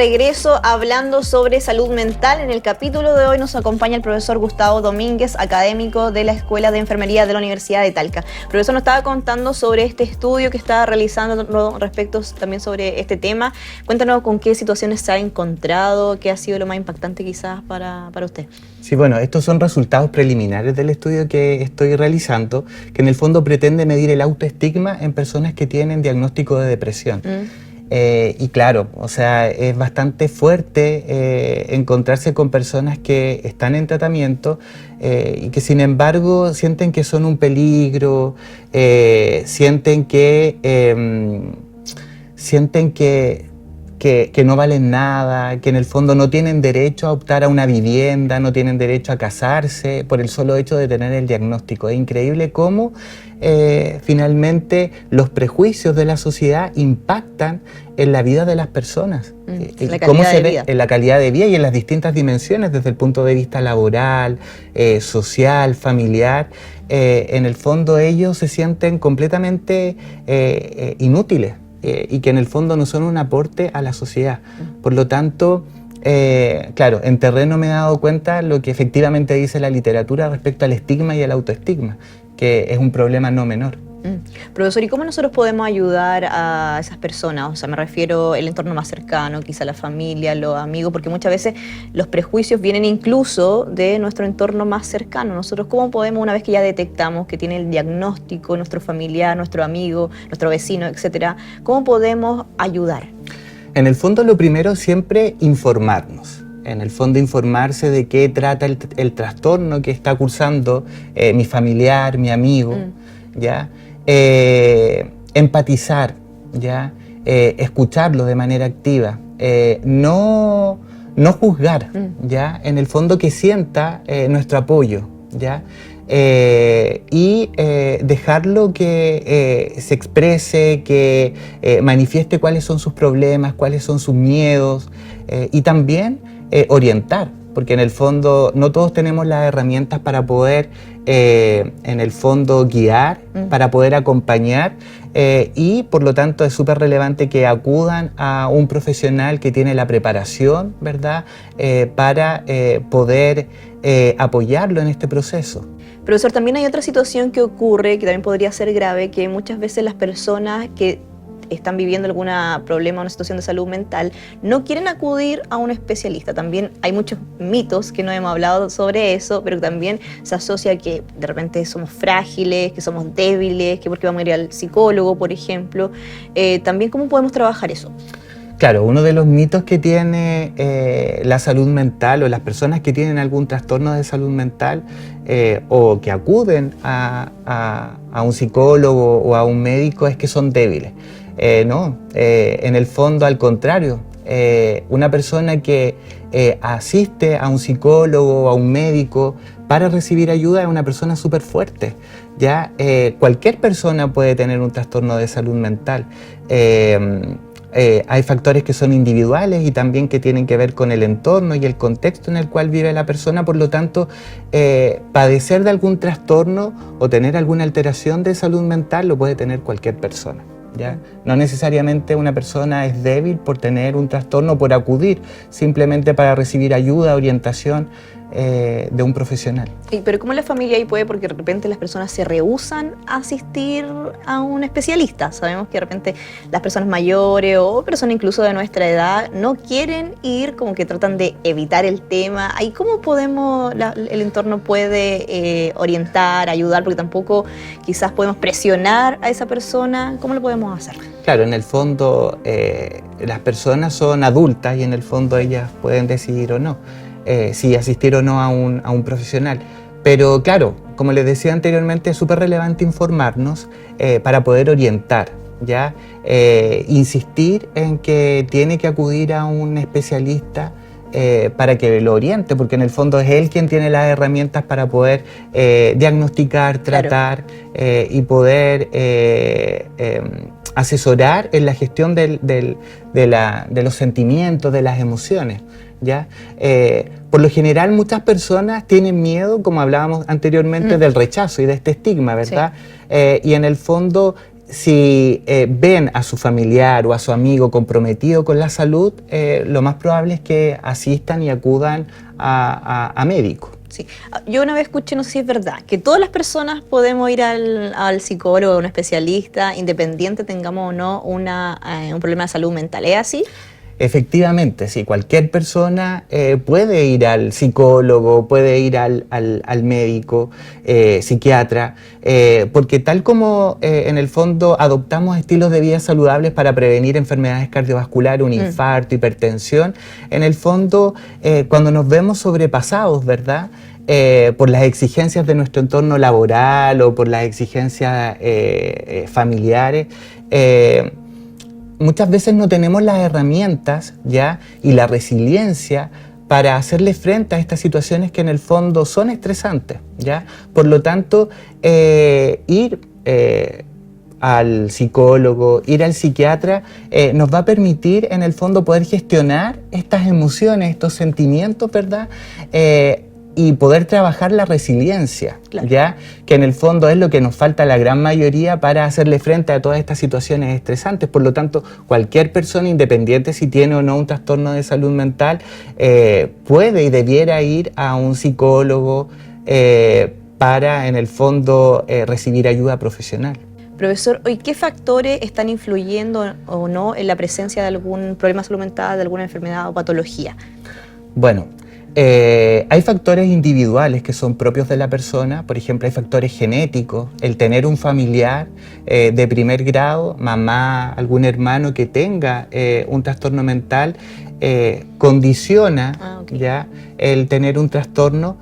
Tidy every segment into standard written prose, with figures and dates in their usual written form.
regreso hablando sobre salud mental. En el capítulo de hoy nos acompaña el profesor Gustavo Domínguez, académico de la Escuela de Enfermería de la Universidad de Talca. El profesor nos estaba contando sobre este estudio que estaba realizando respecto también sobre este tema. Cuéntanos con qué situaciones se ha encontrado, qué ha sido lo más impactante quizás para usted. Sí, bueno, estos son resultados preliminares del estudio que estoy realizando, que en el fondo pretende medir el autoestigma en personas que tienen diagnóstico de depresión. Y claro, o sea, es bastante fuerte encontrarse con personas que están en tratamiento y que sin embargo sienten que son un peligro, sienten que no valen nada, que en el fondo no tienen derecho a optar a una vivienda, no tienen derecho a casarse por el solo hecho de tener el diagnóstico. Es increíble cómo finalmente los prejuicios de la sociedad impactan en la vida de las personas. Cómo se ve en la calidad de vida y en las distintas dimensiones, desde el punto de vista laboral, social, familiar. En el fondo ellos se sienten completamente inútiles. Y que en el fondo no son un aporte a la sociedad. Por lo tanto, claro, en terreno me he dado cuenta lo que efectivamente dice la literatura respecto al estigma y al autoestigma, que es un problema no menor. Profesor, ¿y cómo nosotros podemos ayudar a esas personas? O sea, me refiero al entorno más cercano, quizá la familia, los amigos, porque muchas veces los prejuicios vienen incluso de nuestro entorno más cercano. Nosotros, ¿cómo podemos, una vez que ya detectamos que tiene el diagnóstico, nuestro familiar, nuestro amigo, nuestro vecino, etcétera, cómo podemos ayudar? En el fondo, lo primero siempre informarnos. En el fondo, informarse de qué trata el trastorno que está cursando mi familiar, mi amigo, ¿ya? Empatizar, ¿ya? Escucharlo de manera activa, no juzgar, ¿ya? En el fondo que sienta nuestro apoyo, ¿ya? Y dejarlo que se exprese, que manifieste cuáles son sus problemas, cuáles son sus miedos y también orientar. Porque en el fondo no todos tenemos las herramientas para poder, en el fondo, guiar, para poder acompañar y por lo tanto es súper relevante que acudan a un profesional que tiene la preparación, ¿verdad?, para poder apoyarlo en este proceso. Profesor, también hay otra situación que ocurre, que también podría ser grave, que muchas veces las personas que están viviendo algún problema, una situación de salud mental, no quieren acudir a un especialista. También hay muchos mitos que no hemos hablado sobre eso, pero también se asocia a que de repente somos frágiles, que somos débiles, que porque vamos a ir al psicólogo, por ejemplo. También, ¿cómo podemos trabajar eso? Claro, uno de los mitos que tiene la salud mental o las personas que tienen algún trastorno de salud mental o que acuden a un psicólogo o a un médico es que son débiles. No, en el fondo al contrario, una persona que asiste a un psicólogo o a un médico para recibir ayuda es una persona súper fuerte. ¿Ya? Cualquier persona puede tener un trastorno de salud mental. Hay factores que son individuales y también que tienen que ver con el entorno y el contexto en el cual vive la persona. Por lo tanto, padecer de algún trastorno o tener alguna alteración de salud mental lo puede tener cualquier persona, ¿ya? No necesariamente una persona es débil por tener un trastorno, por acudir simplemente para recibir ayuda, orientación de un profesional. Pero ¿cómo la familia ahí puede? Porque de repente las personas se rehúsan a asistir a un especialista. Sabemos que de repente las personas mayores o personas incluso de nuestra edad no quieren ir, como que tratan de evitar el tema. ¿Ahí cómo podemos, el entorno puede orientar, ayudar? Porque tampoco quizás podemos presionar a esa persona. ¿Cómo lo podemos hacer? Claro, en el fondo las personas son adultas y en el fondo ellas pueden decidir o no. Si asistir o no a un profesional. Pero claro, como les decía anteriormente, es súper relevante informarnos para poder orientar, ¿ya? Insistir en que tiene que acudir a un especialista para que lo oriente, porque en el fondo es él quien tiene las herramientas para poder diagnosticar, tratar, claro, y poder asesorar en la gestión de los sentimientos, de las emociones, ¿ya? Por lo general muchas personas tienen miedo, como hablábamos anteriormente, del rechazo y de este estigma, ¿verdad? Sí. Y en el fondo si ven a su familiar o a su amigo comprometido con la salud, lo más probable es que asistan y acudan a médicos. Sí. Yo una vez escuché, no sé si es verdad, que todas las personas podemos ir al psicólogo, a un especialista, independiente tengamos o no un problema de salud mental. ¿Es así? Efectivamente, sí, cualquier persona puede ir al psicólogo, puede ir al médico, psiquiatra, porque tal como en el fondo adoptamos estilos de vida saludables para prevenir enfermedades cardiovasculares, un infarto, hipertensión, en el fondo cuando nos vemos sobrepasados, ¿verdad?, por las exigencias de nuestro entorno laboral o por las exigencias familiares, muchas veces no tenemos las herramientas ya y la resiliencia para hacerle frente a estas situaciones que en el fondo son estresantes, ¿ya? Por lo tanto, ir al psicólogo, ir al psiquiatra, nos va a permitir en el fondo poder gestionar estas emociones, estos sentimientos, ¿verdad? Y poder trabajar la resiliencia, claro, ¿ya? Que en el fondo es lo que nos falta a la gran mayoría para hacerle frente a todas estas situaciones estresantes. Por lo tanto, cualquier persona, independiente si tiene o no un trastorno de salud mental, puede y debiera ir a un psicólogo para, en el fondo, recibir ayuda profesional. Profesor, ¿y qué factores están influyendo o no en la presencia de algún problema de salud mental, de alguna enfermedad o patología? Bueno, hay factores individuales que son propios de la persona. Por ejemplo, hay factores genéticos, el tener un familiar de primer grado, mamá, algún hermano que tenga un trastorno mental, condiciona ya el tener un trastorno.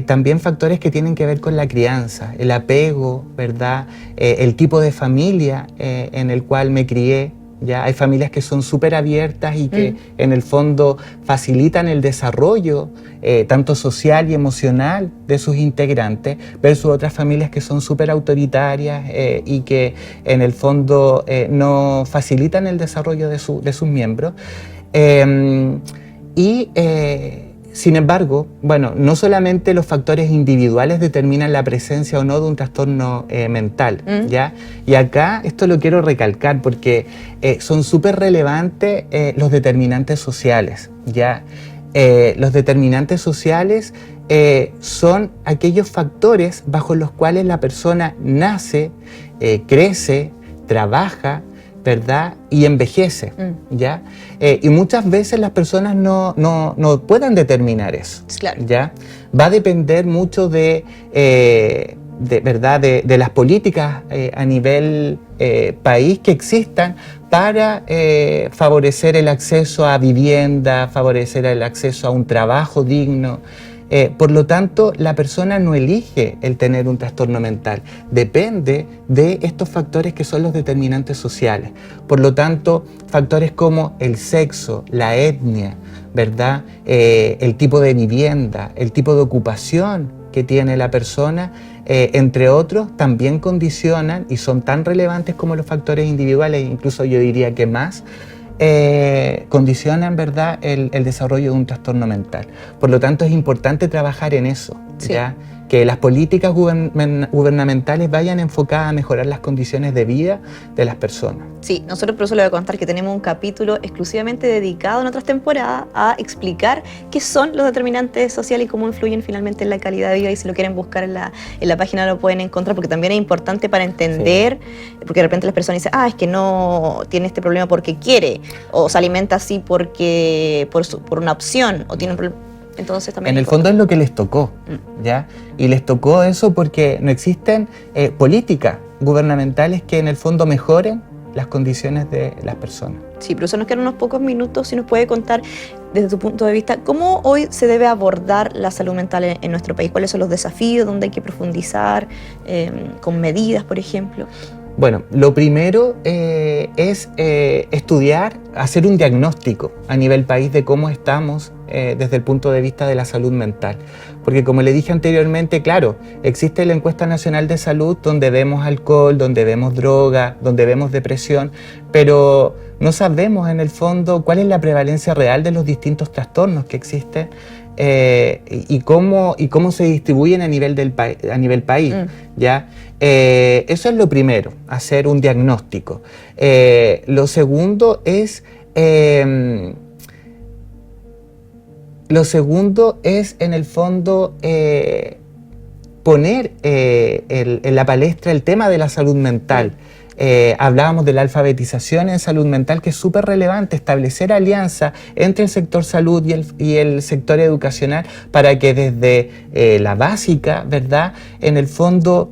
También factores que tienen que ver con la crianza, el apego, ¿verdad? El tipo de familia en el cual me crié. Ya hay familias que son súper abiertas y que en el fondo facilitan el desarrollo tanto social y emocional de sus integrantes, versus otras familias que son súper autoritarias y que en el fondo no facilitan el desarrollo de sus miembros. Sin embargo, bueno, no solamente los factores individuales determinan la presencia o no de un trastorno mental, ¿ya? Y acá esto lo quiero recalcar porque son súper relevantes los determinantes sociales, ¿ya? Los determinantes sociales son aquellos factores bajo los cuales la persona nace, crece, trabaja, ¿verdad? Y envejece, ¿ya? Y muchas veces las personas no pueden determinar eso, claro, ¿ya? Va a depender mucho de ¿verdad? De las políticas a nivel país que existan para favorecer el acceso a vivienda, favorecer el acceso a un trabajo digno. Por lo tanto, la persona no elige el tener un trastorno mental, depende de estos factores que son los determinantes sociales. Por lo tanto, factores como el sexo, la etnia, ¿verdad? El tipo de vivienda, el tipo de ocupación que tiene la persona, entre otros, también condicionan y son tan relevantes como los factores individuales, incluso yo diría que más, condicionan, ¿verdad?, el desarrollo de un trastorno mental. Por lo tanto, es importante trabajar en eso, ¿ya? Que las políticas gubernamentales vayan enfocadas a mejorar las condiciones de vida de las personas. Sí, nosotros por eso le voy a contar que tenemos un capítulo exclusivamente dedicado en otras temporadas a explicar qué son los determinantes sociales y cómo influyen finalmente en la calidad de vida, y si lo quieren buscar en la página lo pueden encontrar, porque también es importante para entender, porque de repente las personas dicen, es que no tiene este problema porque quiere, o se alimenta así porque por una opción, o tiene un problema. Entonces, también en el fondo es lo que les tocó, ¿ya? Y les tocó eso porque no existen políticas gubernamentales que en el fondo mejoren las condiciones de las personas. Sí, pero eso nos quedan unos pocos minutos. Si nos puede contar desde tu punto de vista, ¿cómo hoy se debe abordar la salud mental en nuestro país? ¿Cuáles son los desafíos? ¿Dónde hay que profundizar? ¿Con medidas, por ejemplo? Bueno, lo primero es estudiar, hacer un diagnóstico a nivel país de cómo estamos desde el punto de vista de la salud mental. Porque como le dije anteriormente, claro, existe la Encuesta Nacional de Salud donde vemos alcohol, donde vemos droga, donde vemos depresión, pero no sabemos en el fondo cuál es la prevalencia real de los distintos trastornos que existen y cómo se distribuyen a nivel país. ¿Ya? Eso es lo primero, hacer un diagnóstico. Lo segundo es en el fondo poner en la palestra el tema de la salud mental. Hablábamos de la alfabetización en salud mental, que es súper relevante, establecer alianza entre el sector salud y el sector educacional para que desde la básica, ¿verdad?, en el fondo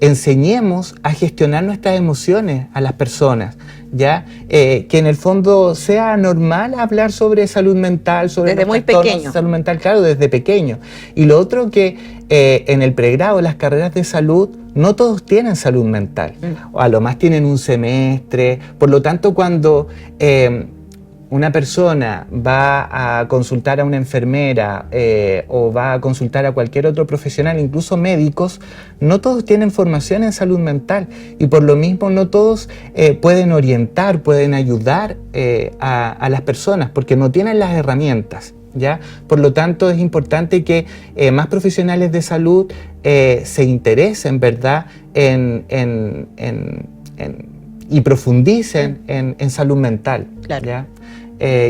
enseñemos a gestionar nuestras emociones a las personas, ¿ya? Que en el fondo sea normal hablar sobre salud mental, sobre desde los muy trastornos pequeño. de salud mental, claro, desde pequeño. Y lo otro que en el pregrado, las carreras de salud, no todos tienen salud mental, o a lo más tienen un semestre. Por lo tanto, cuando una persona va a consultar a una enfermera o va a consultar a cualquier otro profesional, incluso médicos, no todos tienen formación en salud mental y por lo mismo no todos pueden orientar, pueden ayudar a las personas porque no tienen las herramientas, ¿ya? Por lo tanto, es importante que más profesionales de salud se interesen, ¿verdad?, y profundicen en salud mental. Claro. ¿Ya?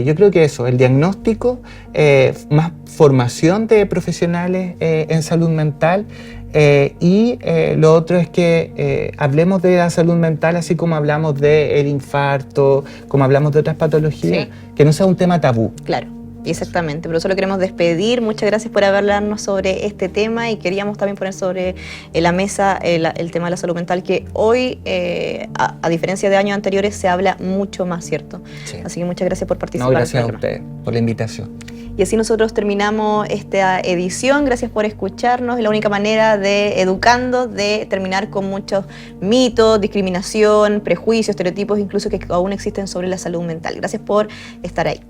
Yo creo que eso, el diagnóstico, más formación de profesionales en salud mental y lo otro es que hablemos de la salud mental así como hablamos del infarto, como hablamos de otras patologías, que no sea un tema tabú. Claro. Exactamente, pero solo queremos despedir. Muchas gracias por hablarnos sobre este tema y queríamos también poner sobre la mesa el tema de la salud mental, que hoy, a diferencia de años anteriores, se habla mucho más, ¿cierto? Sí. Así que muchas gracias por participar. No, gracias a usted por la invitación. Y así nosotros terminamos esta edición. Gracias por escucharnos. Es la única manera de Educando, de terminar con muchos mitos, discriminación, prejuicios, estereotipos, incluso que aún existen sobre la salud mental. Gracias por estar ahí.